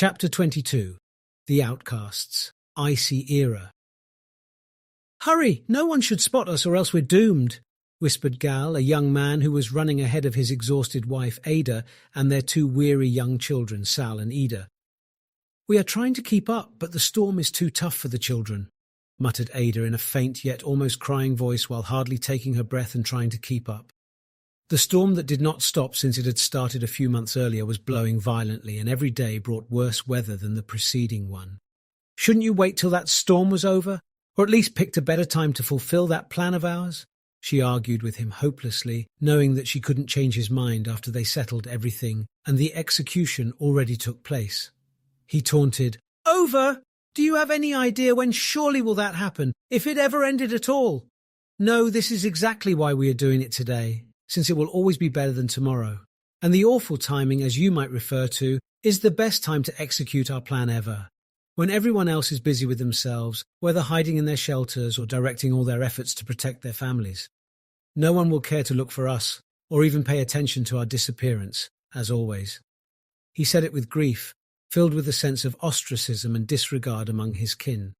Chapter 22. The Outcasts. Icy Era. "Hurry! No one should spot us or else we're doomed," whispered Gal, a young man who was running ahead of his exhausted wife Ada and their two weary young children, Sal and Ida. "We are trying to keep up, but the storm is too tough for the children," muttered Ada in a faint yet almost crying voice while hardly taking her breath and trying to keep up. The storm that did not stop since it had started a few months earlier was blowing violently, and every day brought worse weather than the preceding one. "Shouldn't you wait till that storm was over? Or at least picked a better time to fulfill that plan of ours?" She argued with him hopelessly, knowing that she couldn't change his mind after they settled everything and the execution already took place. He taunted, "Over? Do you have any idea when surely will that happen, if it ever ended at all? No, this is exactly why we are doing it today, since it will always be better than tomorrow. And the awful timing, as you might refer to, is the best time to execute our plan ever. When everyone else is busy with themselves, whether hiding in their shelters or directing all their efforts to protect their families. No one will care to look for us, or even pay attention to our disappearance, as always." He said it with grief, filled with a sense of ostracism and disregard among his kin.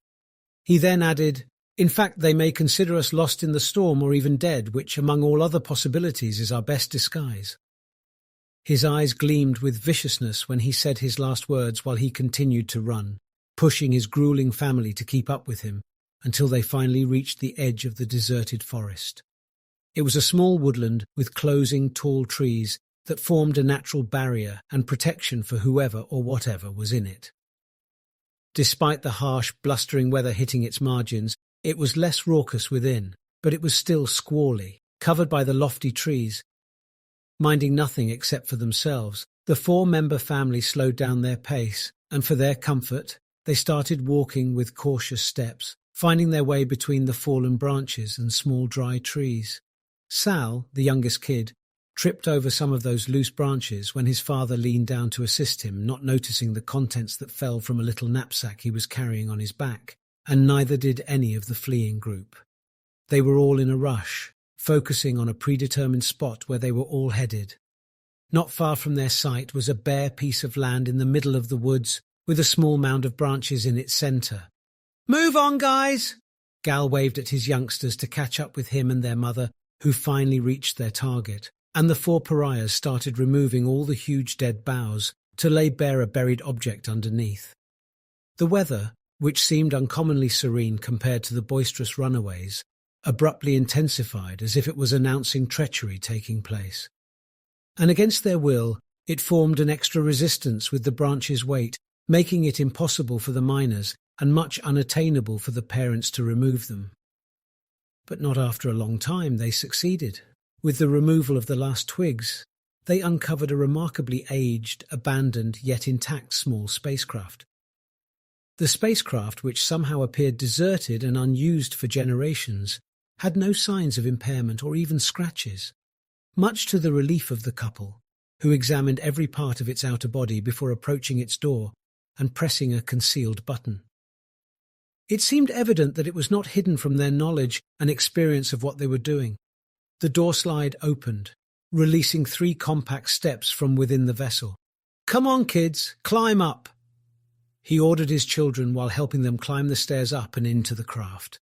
He then added, "In fact, they may consider us lost in the storm or even dead, which, among all other possibilities, is our best disguise." His eyes gleamed with viciousness when he said his last words while he continued to run, pushing his grueling family to keep up with him, until they finally reached the edge of the deserted forest. It was a small woodland with closing tall trees that formed a natural barrier and protection for whoever or whatever was in it. Despite the harsh, blustering weather hitting its margins, it was less raucous within, but it was still squally, covered by the lofty trees. Minding nothing except for themselves, the four-member family slowed down their pace, and for their comfort, they started walking with cautious steps, finding their way between the fallen branches and small dry trees. Sal, the youngest kid, tripped over some of those loose branches when his father leaned down to assist him, not noticing the contents that fell from a little knapsack he was carrying on his back. And neither did any of the fleeing group. They were all in a rush, focusing on a predetermined spot where they were all headed. Not far from their sight was a bare piece of land in the middle of the woods, with a small mound of branches in its centre. "Move on, guys!" Gal waved at his youngsters to catch up with him and their mother, who finally reached their target, and the four pariahs started removing all the huge dead boughs to lay bare a buried object underneath. The weather, which seemed uncommonly serene compared to the boisterous runaways, abruptly intensified as if it was announcing treachery taking place. And against their will, it formed an extra resistance with the branch's weight, making it impossible for the miners and much unattainable for the parents to remove them. But not after a long time they succeeded. With the removal of the last twigs, they uncovered a remarkably aged, abandoned yet intact small spacecraft. The spacecraft, which somehow appeared deserted and unused for generations, had no signs of impairment or even scratches, much to the relief of the couple, who examined every part of its outer body before approaching its door and pressing a concealed button. It seemed evident that it was not hidden from their knowledge and experience of what they were doing. The door slide opened, releasing 3 compact steps from within the vessel. "Come on, kids, climb up!" He ordered his children while helping them climb the stairs up and into the craft.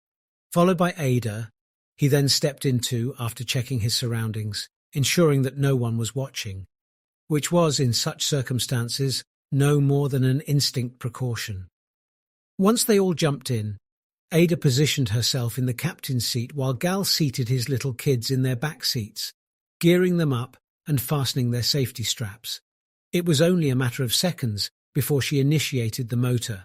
Followed by Ada, he then stepped into, after checking his surroundings, ensuring that no one was watching, which was, in such circumstances, no more than an instinct precaution. Once they all jumped in, Ada positioned herself in the captain's seat while Gal seated his little kids in their back seats, gearing them up and fastening their safety straps. It was only a matter of seconds before she initiated the motor.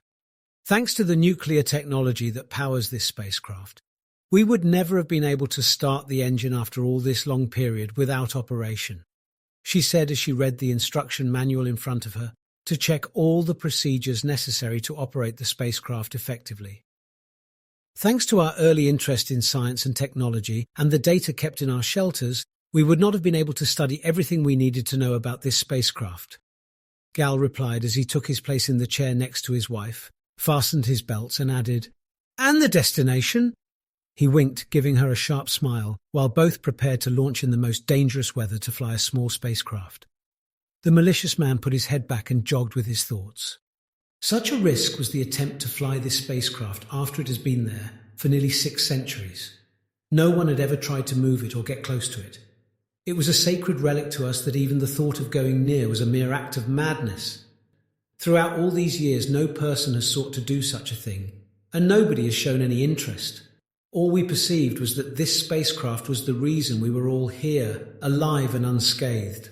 Thanks to the nuclear technology that powers this spacecraft, we would never have been able to start the engine after all this long period without operation, she said as she read the instruction manual in front of her to check all the procedures necessary to operate the spacecraft effectively. Thanks to our early interest in science and technology and the data kept in our shelters, we would not have been able to study everything we needed to know about this spacecraft, Gal replied as he took his place in the chair next to his wife, fastened his belts and added, "And the destination?" He winked, giving her a sharp smile, while both prepared to launch in the most dangerous weather to fly a small spacecraft. The malicious man put his head back and jogged with his thoughts. Such a risk was the attempt to fly this spacecraft after it has been there for nearly 6 centuries. No one had ever tried to move it or get close to it. It was a sacred relic to us that even the thought of going near was a mere act of madness. Throughout all these years, no person has sought to do such a thing, and nobody has shown any interest. All we perceived was that this spacecraft was the reason we were all here, alive and unscathed.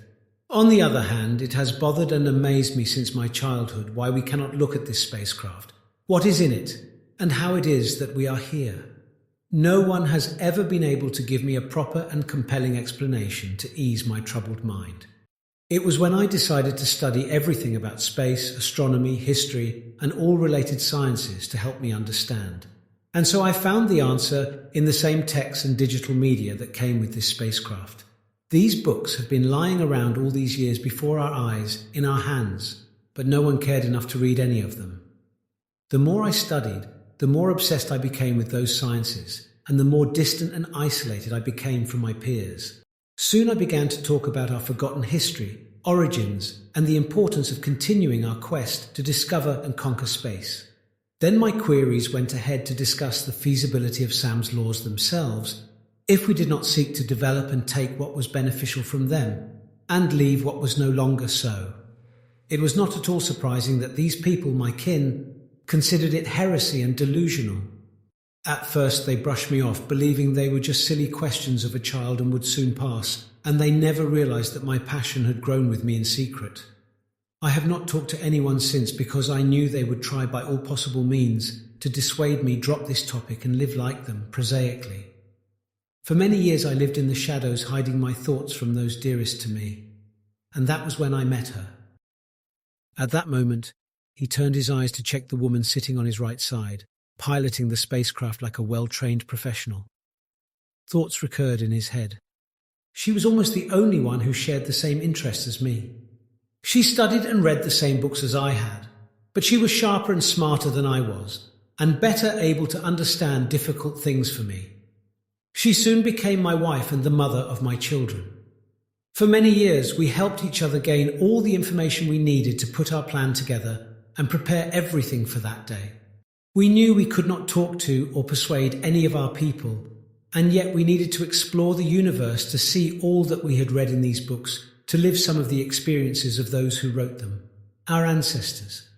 On the other hand, it has bothered and amazed me since my childhood why we cannot look at this spacecraft, what is in it, and how it is that we are here. No one has ever been able to give me a proper and compelling explanation to ease my troubled mind. It was when I decided to study everything about space, astronomy, history, and all related sciences to help me understand. And so I found the answer in the same texts and digital media that came with this spacecraft. These books have been lying around all these years before our eyes, in our hands, but no one cared enough to read any of them. The more I studied, the more obsessed I became with those sciences, and the more distant and isolated I became from my peers. Soon I began to talk about our forgotten history, origins, and the importance of continuing our quest to discover and conquer space. Then my queries went ahead to discuss the feasibility of Sam's laws themselves, if we did not seek to develop and take what was beneficial from them, and leave what was no longer so. It was not at all surprising that these people, my kin, considered it heresy and delusional. At first they brushed me off, believing they were just silly questions of a child and would soon pass, and they never realized that my passion had grown with me in secret. I have not talked to anyone since because I knew they would try by all possible means to dissuade me drop this topic and live like them, prosaically. For many years I lived in the shadows, hiding my thoughts from those dearest to me, and that was when I met her. At that moment, he turned his eyes to check the woman sitting on his right side, piloting the spacecraft like a well-trained professional. Thoughts recurred in his head. She was almost the only one who shared the same interests as me. She studied and read the same books as I had, but she was sharper and smarter than I was, and better able to understand difficult things for me. She soon became my wife and the mother of my children. For many years, we helped each other gain all the information we needed to put our plan together and prepare everything for that day. We knew we could not talk to or persuade any of our people, and yet we needed to explore the universe to see all that we had read in these books, to live some of the experiences of those who wrote them, our ancestors.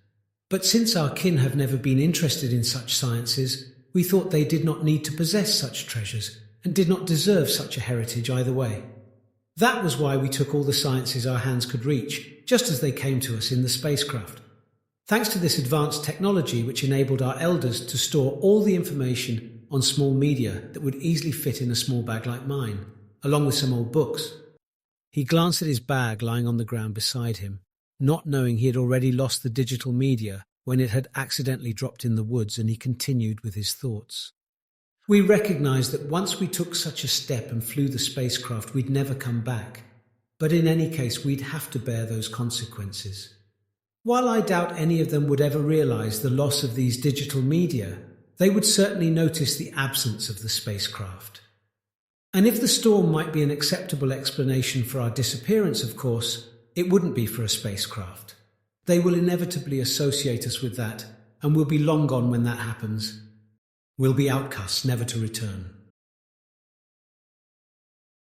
But since our kin have never been interested in such sciences, we thought they did not need to possess such treasures and did not deserve such a heritage either way. That was why we took all the sciences our hands could reach, just as they came to us in the spacecraft. Thanks to this advanced technology which enabled our elders to store all the information on small media that would easily fit in a small bag like mine, along with some old books. He glanced at his bag lying on the ground beside him, not knowing he had already lost the digital media when it had accidentally dropped in the woods, and he continued with his thoughts. We recognized that once we took such a step and flew the spacecraft, we'd never come back. But in any case, we'd have to bear those consequences. While I doubt any of them would ever realize the loss of these digital media, they would certainly notice the absence of the spacecraft. And if the storm might be an acceptable explanation for our disappearance, of course, it wouldn't be for a spacecraft. They will inevitably associate us with that, and we'll be long gone when that happens. We'll be outcasts, never to return.